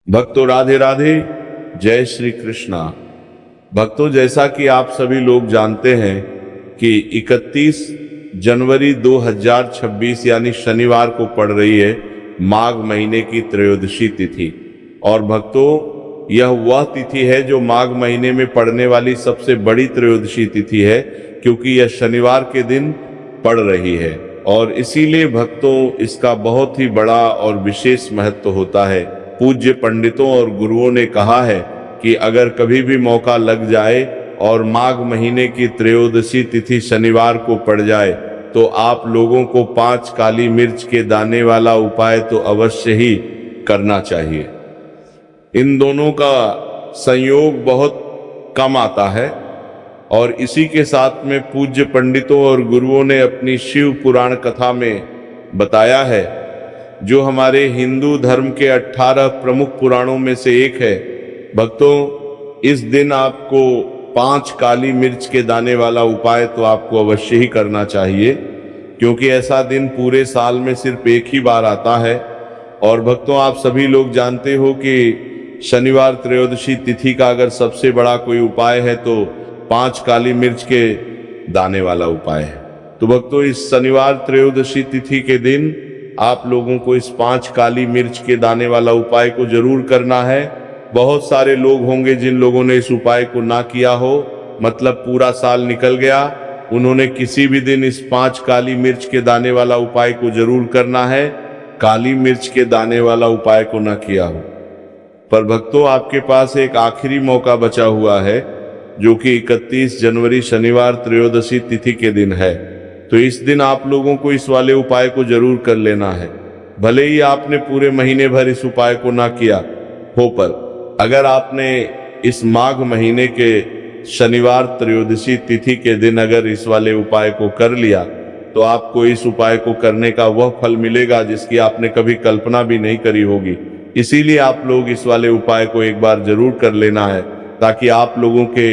भक्तों राधे राधे, जय श्री कृष्णा। भक्तों, जैसा कि आप सभी लोग जानते हैं कि 31 जनवरी 2026 यानी शनिवार को पड़ रही है माघ महीने की त्रयोदशी तिथि। और भक्तों, यह वह तिथि है जो माघ महीने में पड़ने वाली सबसे बड़ी त्रयोदशी तिथि है, क्योंकि यह शनिवार के दिन पड़ रही है। और इसीलिए भक्तों, इसका बहुत ही बड़ा और विशेष महत्व होता है। पूज्य पंडितों और गुरुओं ने कहा है कि अगर कभी भी मौका लग जाए और माघ महीने की त्रयोदशी तिथि शनिवार को पड़ जाए तो आप लोगों को 5 काली मिर्च के दाने वाला उपाय तो अवश्य ही करना चाहिए। इन दोनों का संयोग बहुत कम आता है और इसी के साथ में पूज्य पंडितों और गुरुओं ने अपनी शिव पुराण कथा में बताया है, जो हमारे हिंदू धर्म के 18 प्रमुख पुराणों में से एक है। भक्तों, इस दिन आपको 5 काली मिर्च के दाने वाला उपाय तो आपको अवश्य ही करना चाहिए, क्योंकि ऐसा दिन पूरे साल में सिर्फ एक ही बार आता है। और भक्तों, आप सभी लोग जानते हो कि शनिवार त्रयोदशी तिथि का अगर सबसे बड़ा कोई उपाय है तो 5 काली मिर्च के दाने वाला उपाय है। तो भक्तों, इस शनिवार त्रयोदशी तिथि के दिन आप लोगों को इस 5 काली मिर्च के दाने वाला उपाय को जरूर करना है। बहुत सारे लोग होंगे जिन लोगों ने इस उपाय को ना किया हो, मतलब पूरा साल निकल गया, उन्होंने किसी भी दिन इस 5 काली मिर्च के दाने वाला उपाय को जरूर करना है, काली मिर्च के दाने वाला उपाय को ना किया हो। पर भक्तों, आपके पास एक आखिरी मौका बचा हुआ है, जो कि 31 जनवरी शनिवार त्रयोदशी तिथि के दिन है। तो इस दिन आप लोगों को इस वाले उपाय को जरूर कर लेना है। भले ही आपने पूरे महीने भर इस उपाय को ना किया हो, पर अगर आपने इस माघ महीने के शनिवार त्रयोदशी तिथि के दिन अगर इस वाले उपाय को कर लिया तो आपको इस उपाय को करने का वह फल मिलेगा जिसकी आपने कभी कल्पना भी नहीं करी होगी। इसीलिए आप लोग इस वाले उपाय को एक बार जरूर कर लेना है, ताकि आप लोगों के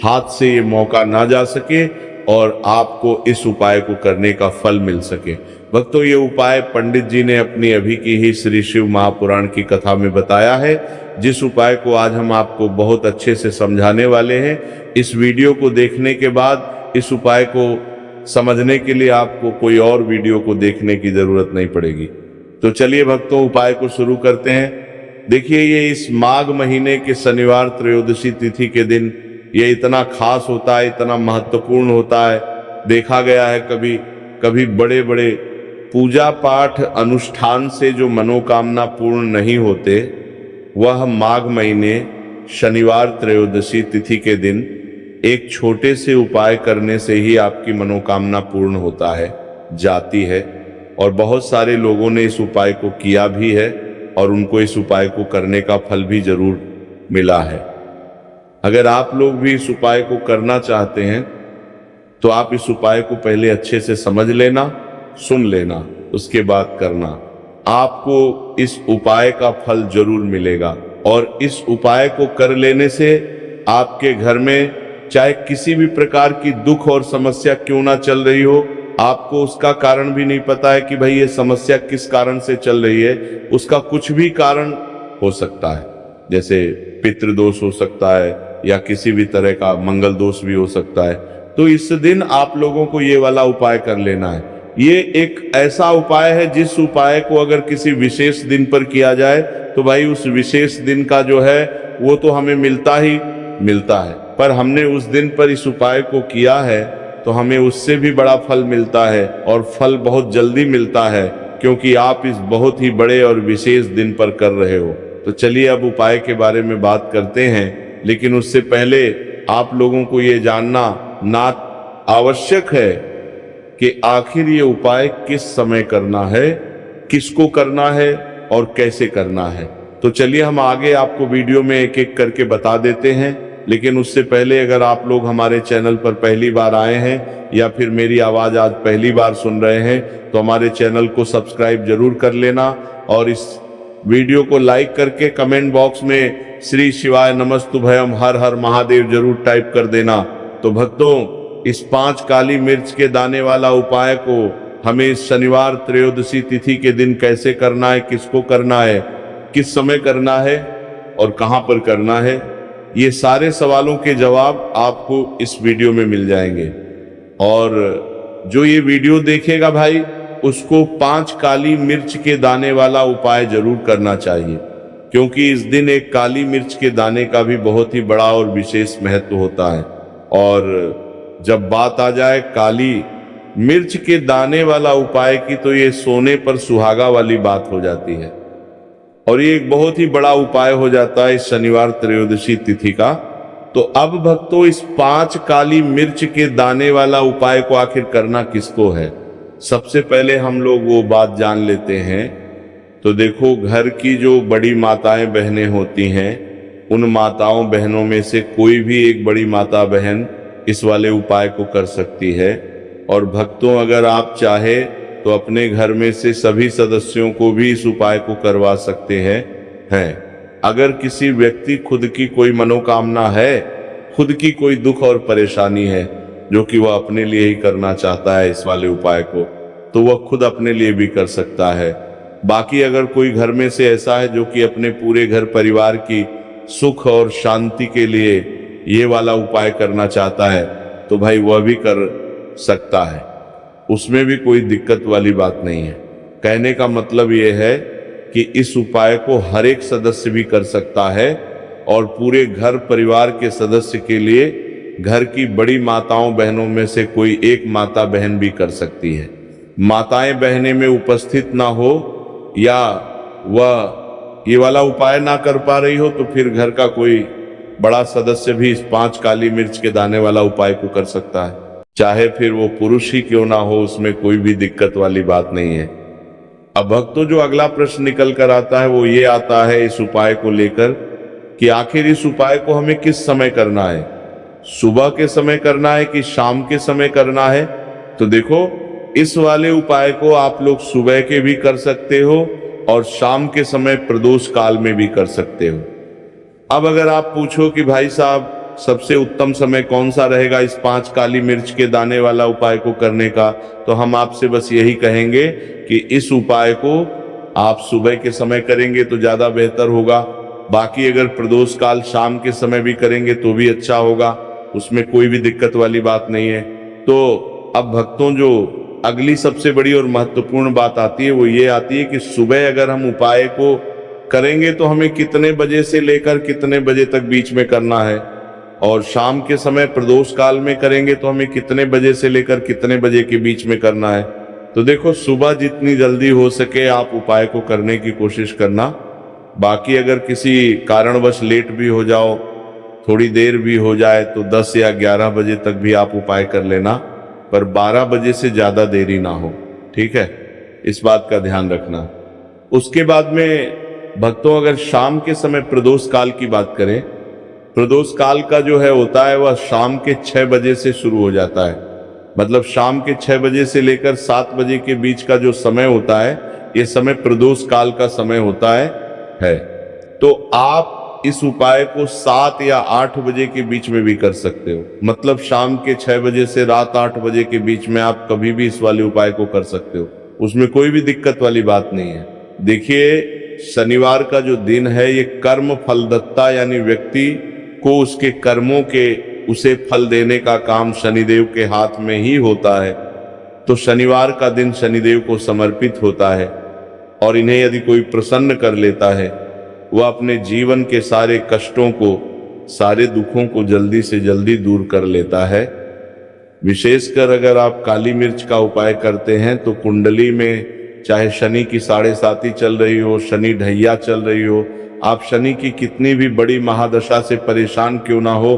हाथ से ये मौका ना जा सके और आपको इस उपाय को करने का फल मिल सके। भक्तों, ये उपाय पंडित जी ने अपनी अभी की ही श्री शिव महापुराण की कथा में बताया है, जिस उपाय को आज हम आपको बहुत अच्छे से समझाने वाले हैं। इस वीडियो को देखने के बाद इस उपाय को समझने के लिए आपको कोई और वीडियो को देखने की जरूरत नहीं पड़ेगी। तो चलिए भक्तों, उपाय को शुरू करते हैं। देखिए, ये इस माघ महीने के शनिवार त्रयोदशी तिथि के दिन ये इतना खास होता है, इतना महत्वपूर्ण होता है। देखा गया है कभी कभी बड़े बड़े पूजा पाठ अनुष्ठान से जो मनोकामना पूर्ण नहीं होते, वह माघ महीने शनिवार त्रयोदशी तिथि के दिन एक छोटे से उपाय करने से ही आपकी मनोकामना पूर्ण होता है, जाती है। और बहुत सारे लोगों ने इस उपाय को किया भी है और उनको इस उपाय को करने का फल भी जरूर मिला है। अगर आप लोग भी इस उपाय को करना चाहते हैं तो आप इस उपाय को पहले अच्छे से समझ लेना, सुन लेना, उसके बाद करना। आपको इस उपाय का फल जरूर मिलेगा। और इस उपाय को कर लेने से आपके घर में चाहे किसी भी प्रकार की दुख और समस्या क्यों ना चल रही हो, आपको उसका कारण भी नहीं पता है कि भाई ये समस्या किस कारण से चल रही है, उसका कुछ भी कारण हो सकता है। जैसे पितृदोष हो सकता है या किसी भी तरह का मंगल दोष भी हो सकता है। तो इस दिन आप लोगों को ये वाला उपाय कर लेना है। ये एक ऐसा उपाय है जिस उपाय को अगर किसी विशेष दिन पर किया जाए तो भाई उस विशेष दिन का जो है वो तो हमें मिलता ही मिलता है, पर हमने उस दिन पर इस उपाय को किया है तो हमें उससे भी बड़ा फल मिलता है, और फल बहुत जल्दी मिलता है, क्योंकि आप इस बहुत ही बड़े और विशेष दिन पर कर रहे हो। तो चलिए अब उपाय के बारे में बात करते हैं, लेकिन उससे पहले आप लोगों को ये जानना ना आवश्यक है कि आखिर ये उपाय किस समय करना है, किसको करना है और कैसे करना है। तो चलिए हम आगे आपको वीडियो में एक एक करके बता देते हैं। लेकिन उससे पहले अगर आप लोग हमारे चैनल पर पहली बार आए हैं या फिर मेरी आवाज़ आज पहली बार सुन रहे हैं तो हमारे चैनल को सब्सक्राइब जरूर कर लेना, और इस वीडियो को लाइक करके कमेंट बॉक्स में श्री शिवाय नमस्तुभयम हर हर महादेव जरूर टाइप कर देना। तो भक्तों, इस 5 काली मिर्च के दाने वाला उपाय को हमें इस शनिवार त्रयोदशी तिथि के दिन कैसे करना है, किसको करना है, किस समय करना है और कहां पर करना है, ये सारे सवालों के जवाब आपको इस वीडियो में मिल जाएंगे। और जो ये वीडियो देखेगा भाई, उसको 5 काली मिर्च के दाने वाला उपाय जरूर करना चाहिए, क्योंकि इस दिन एक काली मिर्च के दाने का भी बहुत ही बड़ा और विशेष महत्व होता है। और जब बात आ जाए काली मिर्च के दाने वाला उपाय की, तो ये सोने पर सुहागा वाली बात हो जाती है और ये एक बहुत ही बड़ा उपाय हो जाता है इस शनिवार त्रयोदशी तिथि का। तो अब भक्तों, इस 5 काली मिर्च के दाने वाला उपाय को आखिर करना किसको है, सबसे पहले हम लोग वो बात जान लेते हैं। तो देखो, घर की जो बड़ी माताएं बहनें होती हैं, उन माताओं बहनों में से कोई भी एक बड़ी माता बहन इस वाले उपाय को कर सकती है। और भक्तों, अगर आप चाहे तो अपने घर में से सभी सदस्यों को भी इस उपाय को करवा सकते हैं। अगर किसी व्यक्ति खुद की कोई मनोकामना है, खुद की कोई दुख और परेशानी है जो कि वह अपने लिए ही करना चाहता है इस वाले उपाय को, तो वह खुद अपने लिए भी कर सकता है। बाकी अगर कोई घर में से ऐसा है जो कि अपने पूरे घर परिवार की सुख और शांति के लिए ये वाला उपाय करना चाहता है, तो भाई वह भी कर सकता है, उसमें भी कोई दिक्कत वाली बात नहीं है। कहने का मतलब ये है कि इस उपाय को हर एक सदस्य भी कर सकता है और पूरे घर परिवार के सदस्य के लिए घर की बड़ी माताओं बहनों में से कोई एक माता बहन भी कर सकती है। माताएं बहनें में उपस्थित ना हो या वह ये वाला उपाय ना कर पा रही हो, तो फिर घर का कोई बड़ा सदस्य भी इस 5 काली मिर्च के दाने वाला उपाय को कर सकता है, चाहे फिर वो पुरुष ही क्यों ना हो, उसमें कोई भी दिक्कत वाली बात नहीं है। अब भक्तों, जो अगला प्रश्न निकल कर आता है वो ये आता है इस उपाय को लेकर कि आखिर इस उपाय को हमें किस समय करना है, सुबह के समय करना है कि शाम के समय करना है। तो देखो, इस वाले उपाय को आप लोग सुबह के भी कर सकते हो और शाम के समय प्रदोष काल में भी कर सकते हो। अब अगर आप पूछो कि भाई साहब, सबसे उत्तम समय कौन सा रहेगा इस 5 काली मिर्च के दाने वाला उपाय को करने का, तो हम आपसे बस यही कहेंगे कि इस उपाय को आप सुबह के समय करेंगे तो ज्यादा बेहतर होगा। बाकी अगर प्रदोष काल शाम के समय भी करेंगे तो भी अच्छा होगा, उसमें कोई भी दिक्कत वाली बात नहीं है। तो अब भक्तों, जो अगली सबसे बड़ी और महत्वपूर्ण बात आती है वो ये आती है कि सुबह अगर हम उपाय को करेंगे तो हमें कितने बजे से लेकर कितने बजे तक बीच में करना है, और शाम के समय प्रदोष काल में करेंगे तो हमें कितने बजे से लेकर कितने बजे के बीच में करना है। तो देखो, सुबह जितनी जल्दी हो सके आप उपाय को करने की कोशिश करना। बाकी अगर किसी कारणवश लेट भी हो जाओ, थोड़ी देर भी हो जाए, तो 10 या 11 बजे तक भी आप उपाय कर लेना, पर 12 बजे से ज्यादा देरी ना हो, ठीक है, इस बात का ध्यान रखना। उसके बाद में भक्तों, अगर शाम के समय प्रदोष काल की बात करें, प्रदोष काल का जो है होता है वह शाम के 6 बजे से शुरू हो जाता है। मतलब शाम के 6 बजे से लेकर 7 बजे के बीच का जो समय होता है, ये समय प्रदोष काल का समय होता है। तो आप इस उपाय को 7 या 8 बजे के बीच में भी कर सकते हो। मतलब शाम के 6 बजे से रात 8 बजे के बीच में आप कभी भी इस वाले उपाय को कर सकते हो, उसमें कोई भी दिक्कत वाली बात नहीं है। देखिए, शनिवार का जो दिन है ये कर्म फलदत्ता, यानी व्यक्ति को उसके कर्मों के उसे फल देने का काम शनिदेव के हाथ में ही होता है। तो शनिवार का दिन शनिदेव को समर्पित होता है और इन्हें यदि कोई प्रसन्न कर लेता है, वह अपने जीवन के सारे कष्टों को, सारे दुखों को जल्दी से जल्दी दूर कर लेता है। विशेषकर अगर आप काली मिर्च का उपाय करते हैं तो कुंडली में चाहे शनि की 7.5 चल रही हो, शनि ढैया चल रही हो, आप शनि की कितनी भी बड़ी महादशा से परेशान क्यों ना हो,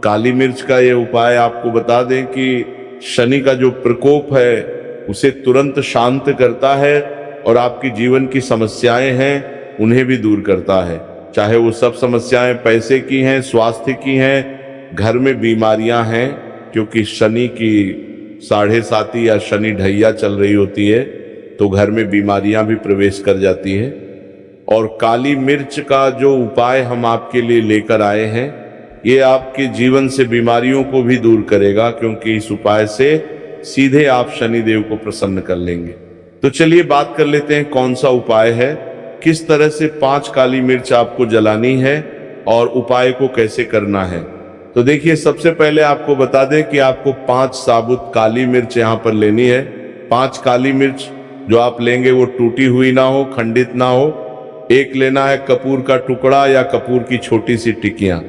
काली मिर्च का ये उपाय आपको बता दें कि शनि का जो प्रकोप है उसे तुरंत शांत करता है और आपकी जीवन की समस्याएं हैं उन्हें भी दूर करता है। चाहे वो सब समस्याएं पैसे की हैं, स्वास्थ्य की हैं, घर में बीमारियां हैं, क्योंकि शनि की 7.5 या शनि ढैया चल रही होती है तो घर में बीमारियां भी प्रवेश कर जाती है। और काली मिर्च का जो उपाय हम आपके लिए लेकर आए हैं, ये आपके जीवन से बीमारियों को भी दूर करेगा, क्योंकि इस उपाय से सीधे आप शनिदेव को प्रसन्न कर लेंगे। तो चलिए बात कर लेते हैं कौन सा उपाय है। किस तरह से 5 काली मिर्च आपको जलानी है और उपाय को कैसे करना है। तो देखिए, सबसे पहले आपको बता दें कि आपको 5 साबुत काली मिर्च यहाँ पर लेनी है। 5 काली मिर्च जो आप लेंगे वो टूटी हुई ना हो, खंडित ना हो। एक लेना है कपूर का टुकड़ा या कपूर की छोटी सी टिकियां।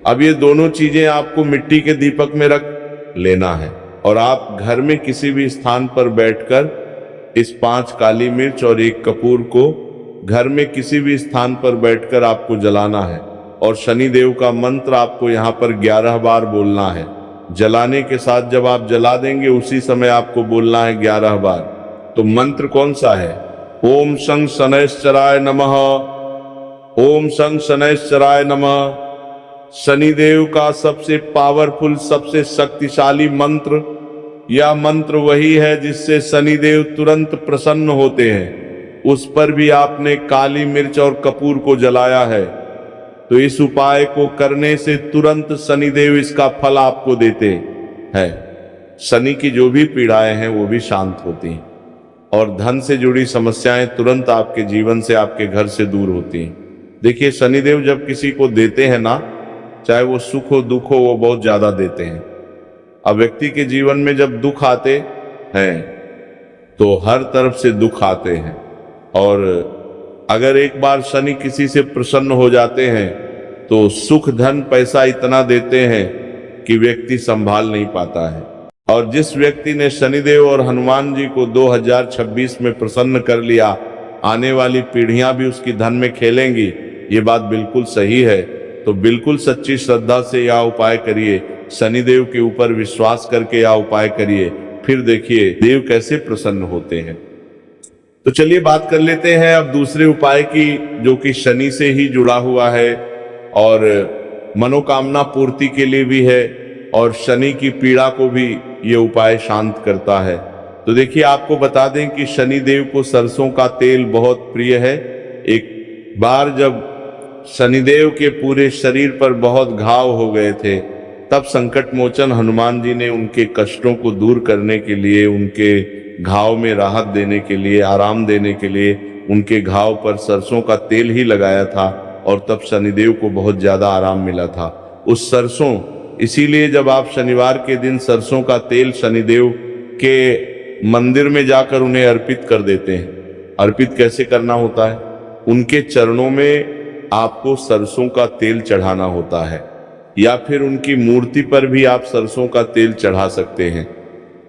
अब ये दोनों चीजें आपको मिट्टी के दीपक में रख लेना है और आप घर में किसी भी स्थान पर बैठकर इस 5 काली मिर्च और 1 कपूर को घर में किसी भी स्थान पर बैठकर आपको जलाना है और शनिदेव का मंत्र आपको यहाँ पर 11 बार बोलना है। जलाने के साथ जब आप जला देंगे उसी समय आपको बोलना है 11 बार। तो मंत्र कौन सा है? ओम शं शनैश्चराय नमः, ओम शं शनैश्चराय नमः। शनिदेव का सबसे पावरफुल, सबसे शक्तिशाली मंत्र, यह मंत्र वही है जिससे शनिदेव तुरंत प्रसन्न होते हैं। उस पर भी आपने काली मिर्च और कपूर को जलाया है, तो इस उपाय को करने से तुरंत शनिदेव इसका फल आपको देते हैं। शनि की जो भी पीड़ाएं हैं वो भी शांत होती हैं और धन से जुड़ी समस्याएं तुरंत आपके जीवन से, आपके घर से दूर होती हैं। देखिए, शनिदेव जब किसी को देते हैं ना, चाहे वो सुख हो दुख हो, वो बहुत ज्यादा देते हैं। अब व्यक्ति के जीवन में जब दुख आते हैं तो हर तरफ से दुख आते हैं, और अगर एक बार शनि किसी से प्रसन्न हो जाते हैं तो सुख धन पैसा इतना देते हैं कि व्यक्ति संभाल नहीं पाता है। और जिस व्यक्ति ने शनिदेव और हनुमान जी को 2026 में प्रसन्न कर लिया, आने वाली पीढ़ियां भी उसकी धन में खेलेंगी। ये बात बिल्कुल सही है। तो बिल्कुल सच्ची श्रद्धा से यह उपाय करिए, शनिदेव के ऊपर विश्वास करके यह उपाय करिए, फिर देखिए देव कैसे प्रसन्न होते हैं। तो चलिए बात कर लेते हैं अब दूसरे उपाय की, जो कि शनि से ही जुड़ा हुआ है और मनोकामना पूर्ति के लिए भी है और शनि की पीड़ा को भी ये उपाय शांत करता है। तो देखिए, आपको बता दें कि शनिदेव को सरसों का तेल बहुत प्रिय है। एक बार जब शनिदेव के पूरे शरीर पर बहुत घाव हो गए थे, तब संकट मोचन हनुमान जी ने उनके कष्टों को दूर करने के लिए, उनके घाव में राहत देने के लिए, आराम देने के लिए उनके घाव पर सरसों का तेल ही लगाया था और तब शनिदेव को बहुत ज्यादा आराम मिला था। उस सरसों, इसीलिए जब आप शनिवार के दिन सरसों का तेल शनिदेव के मंदिर में जाकर उन्हें अर्पित कर देते हैं। अर्पित कैसे करना होता है? उनके चरणों में आपको सरसों का तेल चढ़ाना होता है, या फिर उनकी मूर्ति पर भी आप सरसों का तेल चढ़ा सकते हैं।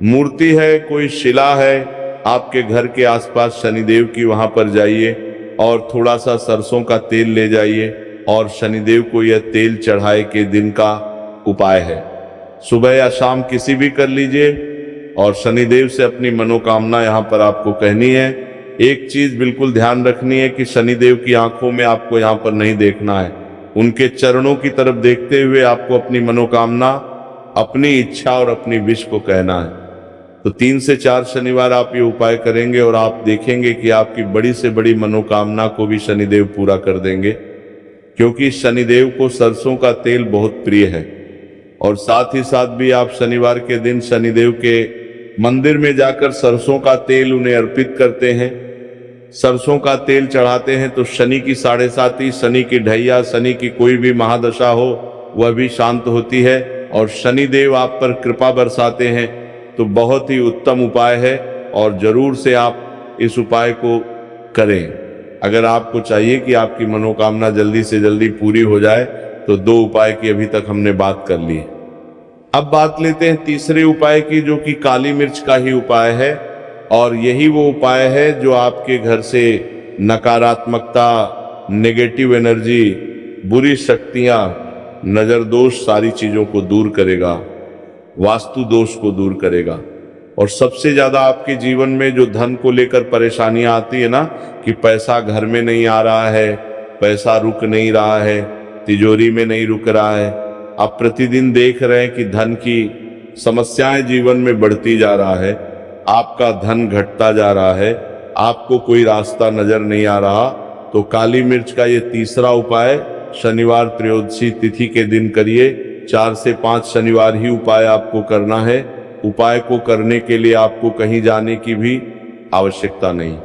मूर्ति है, कोई शिला है आपके घर के आसपास शनिदेव की, वहां पर जाइए और थोड़ा सा सरसों का तेल ले जाइए और शनिदेव को यह तेल चढ़ाए के दिन का उपाय है। सुबह या शाम किसी भी कर लीजिए और शनिदेव से अपनी मनोकामना यहाँ पर आपको कहनी है। एक चीज बिल्कुल ध्यान रखनी है कि शनिदेव की आंखों में आपको यहाँ पर नहीं देखना है, उनके चरणों की तरफ देखते हुए आपको अपनी मनोकामना, अपनी इच्छा और अपनी विश को कहना है। तो 3 से 4 शनिवार आप ये उपाय करेंगे और आप देखेंगे कि आपकी बड़ी से बड़ी मनोकामना को भी शनिदेव पूरा कर देंगे, क्योंकि शनिदेव को सरसों का तेल बहुत प्रिय है। और साथ ही साथ भी आप शनिवार के दिन शनिदेव के मंदिर में जाकर सरसों का तेल उन्हें अर्पित करते हैं, सरसों का तेल चढ़ाते हैं, तो शनि की 7.5, शनि की ढैया, शनि की कोई भी महादशा हो वह भी शांत होती है और शनिदेव आप पर कृपा बरसाते हैं। तो बहुत ही उत्तम उपाय है और जरूर से आप इस उपाय को करें। अगर आपको चाहिए कि आपकी मनोकामना जल्दी से जल्दी पूरी हो जाए तो 2 उपाय की अभी तक हमने बात कर ली है। अब बात लेते हैं तीसरे उपाय की, जो कि काली मिर्च का ही उपाय है और यही वो उपाय है जो आपके घर से नकारात्मकता, नेगेटिव एनर्जी, बुरी शक्तियां, नजर दोष, सारी चीजों को दूर करेगा, वास्तु दोष को दूर करेगा। और सबसे ज्यादा आपके जीवन में जो धन को लेकर परेशानियां आती है ना, कि पैसा घर में नहीं आ रहा है, पैसा रुक नहीं रहा है, तिजोरी में नहीं रुक रहा है, आप प्रतिदिन देख रहे हैं कि धन की समस्याएं जीवन में बढ़ती जा रहा है, आपका धन घटता जा रहा है, आपको कोई रास्ता नजर नहीं आ रहा, तो काली मिर्च का ये तीसरा उपाय शनिवार त्रयोदशी तिथि के दिन करिए। 4 से 5 शनिवार ही उपाय आपको करना है। उपाय को करने के लिए आपको कहीं जाने की भी आवश्यकता नहीं।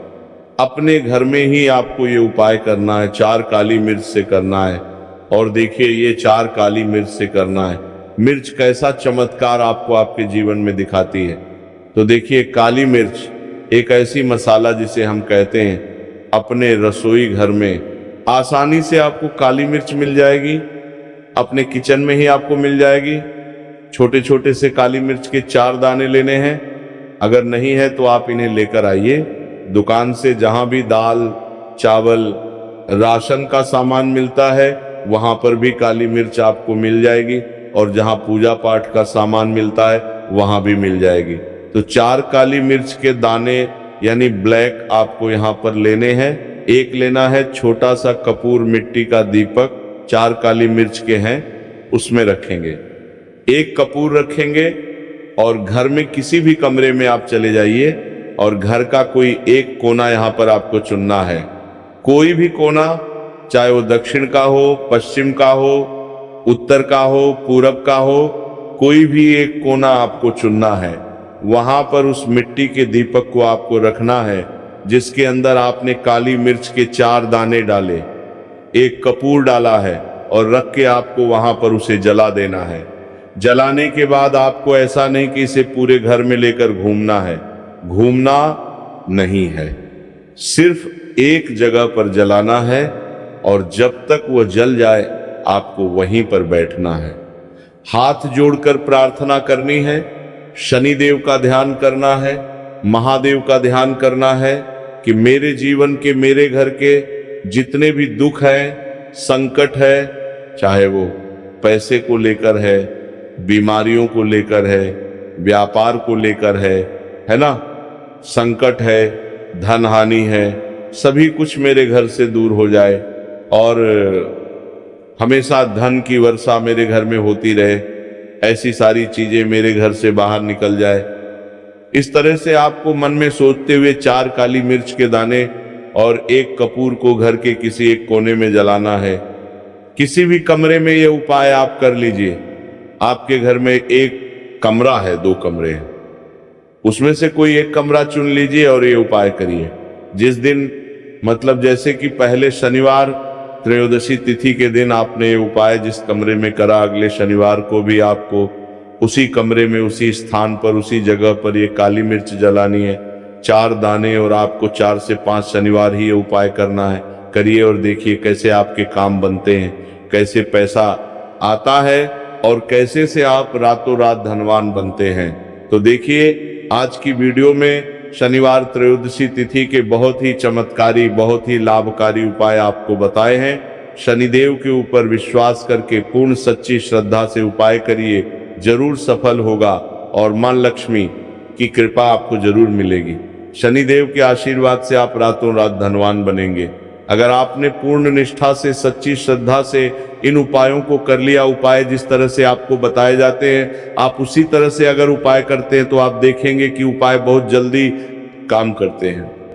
अपने घर में ही आपको ये उपाय करना है। 4 काली मिर्च से करना है। और देखिए ये 4 काली मिर्च से करना है। मिर्च कैसा चमत्कार आपको आपके जीवन में दिखाती है। तो देखिए काली मिर्च एक ऐसी मसाला जिसे हम कहते हैं अपने रसोई घर में आसानी से आपको काली मिर्च मिल जाएगी। अपने किचन में ही आपको मिल जाएगी। छोटे छोटे से काली मिर्च के 4 दाने लेने हैं। अगर नहीं है तो आप इन्हें लेकर आइए दुकान से। जहां भी दाल चावल राशन का सामान मिलता है वहां पर भी काली मिर्च आपको मिल जाएगी, और जहां पूजा पाठ का सामान मिलता है वहां भी मिल जाएगी। तो 4 काली मिर्च के दाने यानी ब्लैक आपको यहाँ पर लेने हैं। एक लेना है छोटा सा कपूर मिट्टी का दीपक, 4 काली मिर्च के हैं उसमें रखेंगे। एक कपूर रखेंगे और घर में किसी भी कमरे में आप चले जाइए और घर का कोई एक कोना यहाँ पर आपको चुनना है। कोई भी कोना, चाहे वो दक्षिण का हो, पश्चिम का हो, उत्तर का हो, पूरब का हो, कोई भी एक कोना आपको चुनना है। वहां पर उस मिट्टी के दीपक को आपको रखना है जिसके अंदर आपने काली मिर्च के 4 दाने डाले, एक कपूर डाला है, और रख के आपको वहां पर उसे जला देना है। जलाने के बाद आपको ऐसा नहीं कि इसे पूरे घर में लेकर घूमना है, घूमना नहीं है, सिर्फ एक जगह पर जलाना है और जब तक वो जल जाए आपको वहीं पर बैठना है। हाथ जोड़कर प्रार्थना करनी है, शनिदेव का ध्यान करना है, महादेव का ध्यान करना है कि मेरे जीवन के, मेरे घर के जितने भी दुख हैं, संकट है, चाहे वो पैसे को लेकर है, बीमारियों को लेकर है, व्यापार को लेकर है ना, संकट है, धन हानि है, सभी कुछ मेरे घर से दूर हो जाए और हमेशा धन की वर्षा मेरे घर में होती रहे, ऐसी सारी चीजें मेरे घर से बाहर निकल जाए। इस तरह से आपको मन में सोचते हुए 4 काली मिर्च के दाने और एक कपूर को घर के किसी एक कोने में जलाना है। किसी भी कमरे में ये उपाय आप कर लीजिए। आपके घर में एक कमरा है, 2 कमरे हैं, उसमें से कोई एक कमरा चुन लीजिए और ये उपाय करिए। जिस दिन मतलब जैसे कि पहले शनिवार त्रयोदशी तिथि के दिन आपने ये उपाय जिस कमरे में करा, अगले शनिवार को भी आपको उसी कमरे में, उसी स्थान पर, उसी जगह पर ये काली मिर्च जलानी है, 4 दाने, और आपको 4 से 5 शनिवार ही ये उपाय करना है। करिए और देखिए कैसे आपके काम बनते हैं, कैसे पैसा आता है और कैसे से आप रातों रात धनवान बनते हैं। तो देखिए आज की वीडियो में शनिवार त्रयोदशी तिथि के बहुत ही चमत्कारी, बहुत ही लाभकारी उपाय आपको बताए हैं। शनिदेव के ऊपर विश्वास करके पूर्ण सच्ची श्रद्धा से उपाय करिए, जरूर सफल होगा और मां लक्ष्मी की कृपा आपको जरूर मिलेगी। शनिदेव के आशीर्वाद से आप रातों रात धनवान बनेंगे। अगर आपने पूर्ण निष्ठा से, सच्ची श्रद्धा से इन उपायों को कर लिया, उपाय जिस तरह से आपको बताए जाते हैं आप उसी तरह से अगर उपाय करते हैं तो आप देखेंगे कि उपाय बहुत जल्दी काम करते हैं।